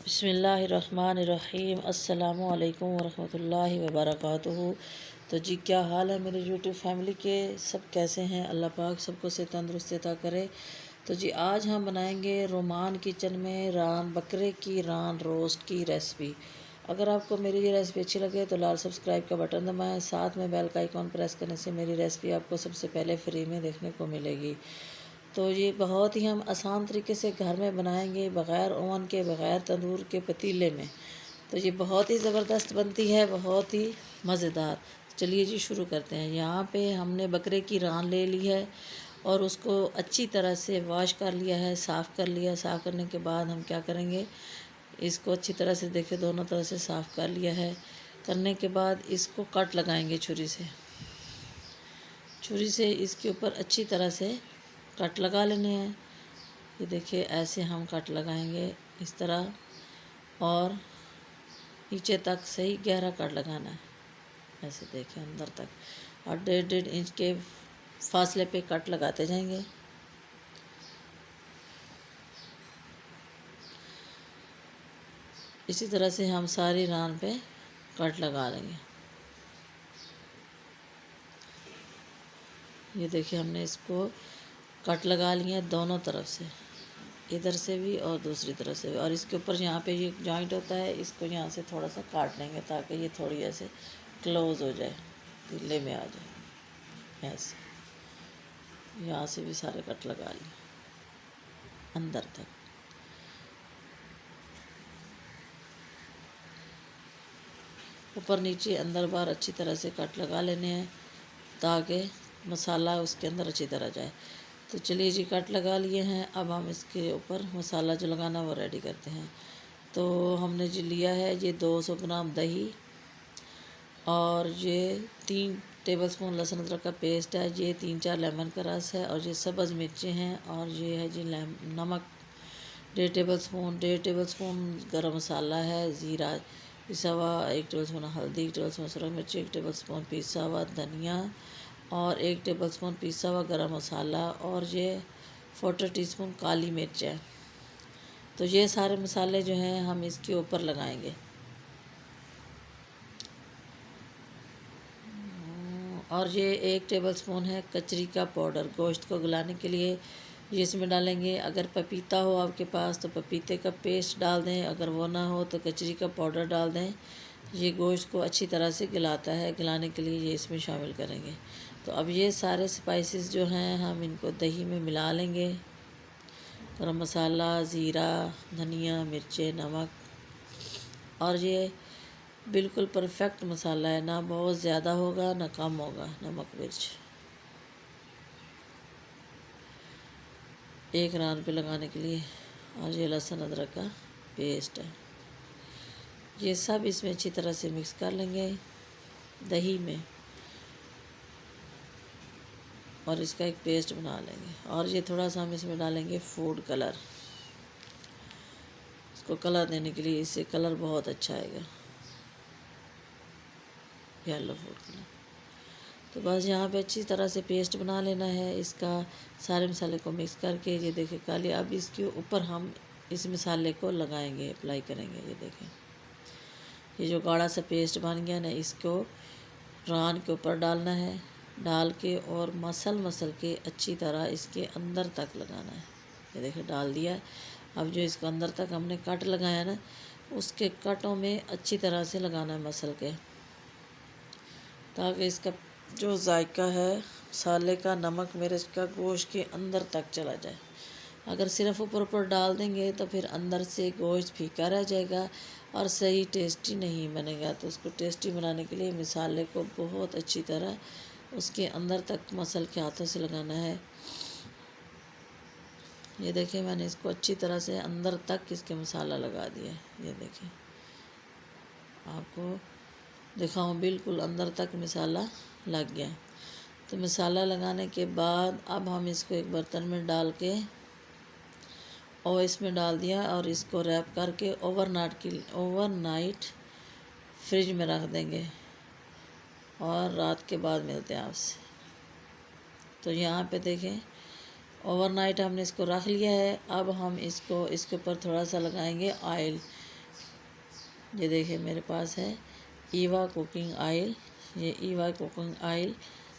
बिस्मिल्लाहिर्रहमानिर्रहीम अस्सलामु अलैकुम वरहमतुल्लाहि वबरकातुहू। तो जी क्या हाल है मेरे यूट्यूब फैमिली के, सब कैसे हैं? अल्लाह पाक सबको से तंदुरुस्ती अता करे। तो जी आज हम बनाएंगे रोमान किचन में बकरे की रान रोस्ट की रेसिपी। अगर आपको मेरी ये रेसिपी अच्छी लगे तो लाल सब्सक्राइब का बटन दबाएं, साथ में बेल का आइकॉन प्रेस करने से मेरी रेसिपी आपको सबसे पहले फ्री में देखने को मिलेगी। तो ये बहुत ही हम आसान तरीके से घर में बनाएंगे, बग़ैर ओवन के, बग़ैर तंदूर के, पतीले में। तो ये बहुत ही ज़बरदस्त बनती है, बहुत ही मज़ेदार। चलिए जी शुरू करते हैं। यहाँ पे हमने बकरे की रान ले ली है और उसको अच्छी तरह से वॉश कर लिया है, साफ़ कर लिया। साफ़ करने के बाद हम क्या करेंगे, इसको अच्छी तरह से देखिए दोनों तरह से साफ़ कर लिया है। करने के बाद इसको कट लगाएंगे छुरी से। छुरी से इसके ऊपर अच्छी तरह से कट लगा लेने हैं। ये देखिए ऐसे हम कट लगाएंगे इस तरह, और नीचे तक सही गहरा कट लगाना है। ऐसे देखिए अंदर तक, और 1.5 इंच के फासले पे कट लगाते जाएंगे। इसी तरह से हम सारी रान पे कट लगा लेंगे। ये देखिए हमने इसको कट लगा लिए हैं दोनों तरफ से, इधर से भी और दूसरी तरफ से भी। और इसके ऊपर यहाँ पे ये जॉइंट होता है, इसको यहाँ से थोड़ा सा काट लेंगे ताकि ये थोड़ी ऐसे क्लोज़ हो जाए, ढीले में आ जाए। ऐसे यहाँ से भी सारे कट लगा लिए अंदर तक। ऊपर नीचे अंदर बाहर अच्छी तरह से कट लगा लेने हैं ताकि मसाला उसके अंदर अच्छी तरह जाए। तो चलिए जी कट लगा लिए हैं, अब हम इसके ऊपर मसाला जो लगाना वो रेडी करते हैं। तो हमने जो लिया है ये 200 ग्राम दही, और ये 3 टेबलस्पून लहसुन अदरक का पेस्ट है, ये 3-4 लेमन का रस है, और ये सब्ज़ मिर्चें हैं, और ये है जी नमक 1.5 टेबलस्पून गरम मसाला है, ज़ीरा पिसा हुआ 1 टेबलस्पून, हल्दी 1 टेबलस्पून, सूरज मिर्ची 1 टेबलस्पून पिसा हुआ, धनिया और 1 टेबलस्पून पिसा हुआ गरम मसाला, और ये 1/4 टीस्पून काली मिर्च है। तो ये सारे मसाले जो हैं हम इसके ऊपर लगाएंगे। और ये 1 टेबलस्पून है कचरी का पाउडर, गोश्त को गलाने के लिए ये इसमें डालेंगे। अगर पपीता हो आपके पास तो पपीते का पेस्ट डाल दें, अगर वो ना हो तो कचरी का पाउडर डाल दें। ये गोश्त को अच्छी तरह से गलाता है, गलाने के लिए ये इसमें शामिल करेंगे। तो अब ये सारे स्पाइसेस जो हैं हम इनको दही में मिला लेंगे। गरम मसाला, ज़ीरा, धनिया, मिर्चें, नमक, और ये बिल्कुल परफेक्ट मसाला है, ना बहुत ज़्यादा होगा ना कम होगा। नमक मिर्च एक रान पे लगाने के लिए, और ये लहसुन अदरक का पेस्ट है। ये सब इसमें अच्छी तरह से मिक्स कर लेंगे दही में, और इसका एक पेस्ट बना लेंगे। और ये थोड़ा सा हम इसमें डालेंगे फूड कलर, इसको कलर देने के लिए, इससे कलर बहुत अच्छा आएगा, येलो फूड कलर। तो बस यहाँ पे अच्छी तरह से पेस्ट बना लेना है इसका, सारे मसाले को मिक्स करके। ये देखें काली, अब इसके ऊपर हम इस मसाले को लगाएंगे, अप्लाई करेंगे। ये देखें ये जो गाढ़ा सा पेस्ट बन गया ना, इसको रान के ऊपर डालना है, डाल के और मसल के अच्छी तरह इसके अंदर तक लगाना है। ये देखें डाल दिया। अब जो इसको अंदर तक हमने कट लगाया ना, उसके कटों में अच्छी तरह से लगाना है मसल के, ताकि इसका जो जायका है मसाले का, नमक मिर्च का, गोश्त के अंदर तक चला जाए। अगर सिर्फ ऊपर डाल देंगे तो फिर अंदर से गोश्त फीका रह जाएगा और सही टेस्टी नहीं बनेगा। तो उसको टेस्टी बनाने के लिए मसाले को बहुत अच्छी तरह उसके अंदर तक मसल के हाथों से लगाना है। ये देखिए मैंने इसको अच्छी तरह से अंदर तक इसके मसाला लगा दिया। ये देखिए आपको दिखाऊं, बिल्कुल अंदर तक मसाला लग गया। तो मसाला लगाने के बाद अब हम इसको एक बर्तन में डाल के और इसमें डाल दिया, और इसको रैप करके ओवरनाइट फ्रिज में रख देंगे, और रात के बाद मिलते हैं आपसे। तो यहाँ पे देखें ओवरनाइट हमने इसको रख लिया है। अब हम इसको इसके ऊपर थोड़ा सा लगाएंगे ऑयल। ये देखिए मेरे पास है ईवा कुकिंग ऑयल। ये ईवा कुकिंग ऑयल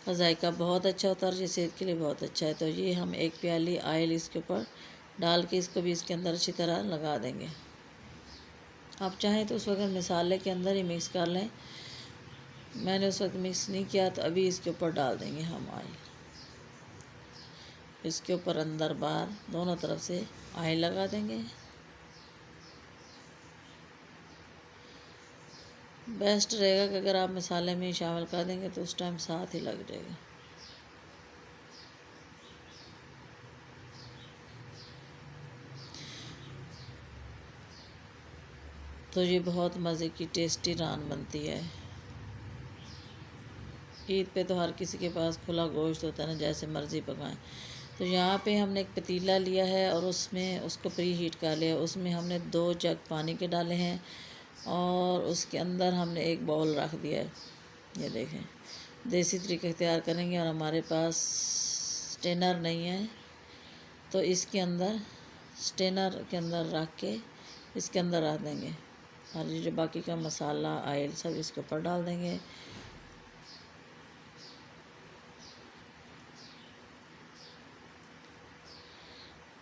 का जायका बहुत अच्छा होता है और ये सेहत के लिए बहुत अच्छा है। तो ये हम एक प्याली ऑयल इसके ऊपर डाल के इसको भी इसके अंदर अच्छी तरह लगा देंगे। आप चाहें तो उस वक्त मसाले के अंदर ही मिक्स कर लें, मैंने उस वक्त मिक्स नहीं किया तो अभी इसके ऊपर डाल देंगे हम ऑयल। इसके ऊपर अंदर बाहर दोनों तरफ से ऑयल लगा देंगे। बेस्ट रहेगा कि अगर आप मसाले में शामिल कर देंगे तो उस टाइम साथ ही लग जाएगा। तो ये बहुत मज़े की टेस्टी नान बनती है। ईद पे तो हर किसी के पास खुला गोश्त होता है ना, जैसे मर्ज़ी पकाएं। तो यहाँ पे हमने एक पतीला लिया है और उसमें उसको प्री हीट कर लिया। उसमें हमने 2 जग पानी के डाले हैं और उसके अंदर हमने एक बाउल रख दिया है। ये देखें, देसी तरीके तैयार करेंगे और हमारे पास स्टेनर नहीं है तो इसके अंदर स्टेनर के अंदर रख के इसके अंदर रख देंगे और ये जो बाकी का मसाला ऑयल सब इसके ऊपर डाल देंगे।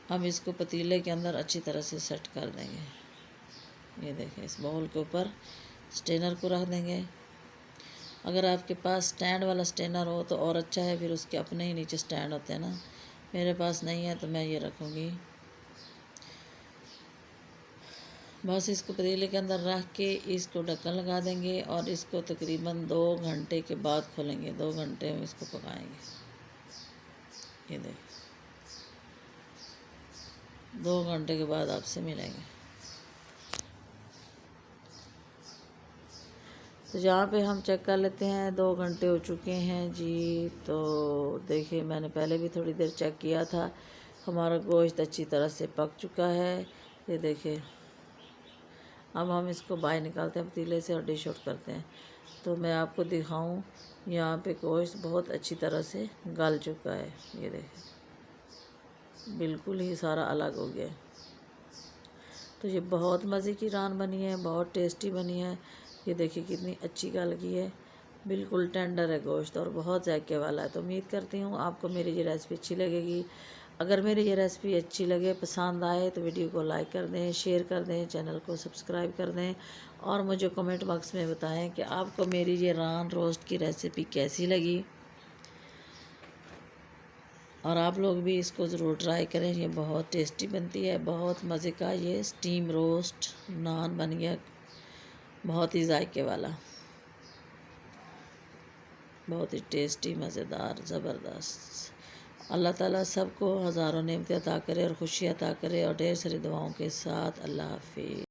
हम इसको पतीले के अंदर अच्छी तरह से सेट कर देंगे। ये देखें, इस बाउल के ऊपर स्टेनर को रख देंगे। अगर आपके पास स्टैंड वाला स्टेनर हो तो और अच्छा है, फिर उसके अपने ही नीचे स्टैंड होते हैं ना। मेरे पास नहीं है तो मैं ये रखूँगी। बस इसको पतीले के अंदर रख के इसको ढक्कन लगा देंगे और इसको तकरीबन 2 घंटे के बाद खोलेंगे। 2 घंटे में इसको पकाएंगे। ये देखें, 2 घंटे के बाद आपसे मिलेंगे। तो यहाँ पे हम चेक कर लेते हैं, 2 घंटे हो चुके हैं जी। तो देखिए, मैंने पहले भी थोड़ी देर चेक किया था, हमारा गोश्त अच्छी तरह से पक चुका है। ये देखिए, अब हम इसको बाहर निकालते हैं पतीले से और डिश आउट करते हैं। तो मैं आपको दिखाऊं, यहाँ पे गोश्त बहुत अच्छी तरह से गल चुका है। ये देखिए, बिल्कुल ही सारा अलग हो गया है। तो ये बहुत मज़े की नान बनी है, बहुत टेस्टी बनी है। ये देखिए कितनी अच्छी गल गई है, बिल्कुल टेंडर है गोश्त और बहुत जायके वाला है। तो उम्मीद करती हूँ आपको मेरी ये रेसिपी अच्छी लगेगी। अगर मेरी ये रेसिपी अच्छी लगे, पसंद आए तो वीडियो को लाइक कर दें, शेयर कर दें, चैनल को सब्सक्राइब कर दें और मुझे कमेंट बॉक्स में बताएं कि आपको मेरी ये नान रोस्ट की रेसिपी कैसी लगी। और आप लोग भी इसको ज़रूर ट्राई करें, ये बहुत टेस्टी बनती है। बहुत मज़े का ये स्टीम रोस्ट नान बन गया, बहुत ही जायके वाला, बहुत ही टेस्टी, मज़ेदार, ज़बरदस्त। अल्लाह ताला सबको हज़ारों नेमतें अता करे और खुशियाँ अता करे और ढेर सारी दुआओं के साथ। अल्लाह हाफिज़।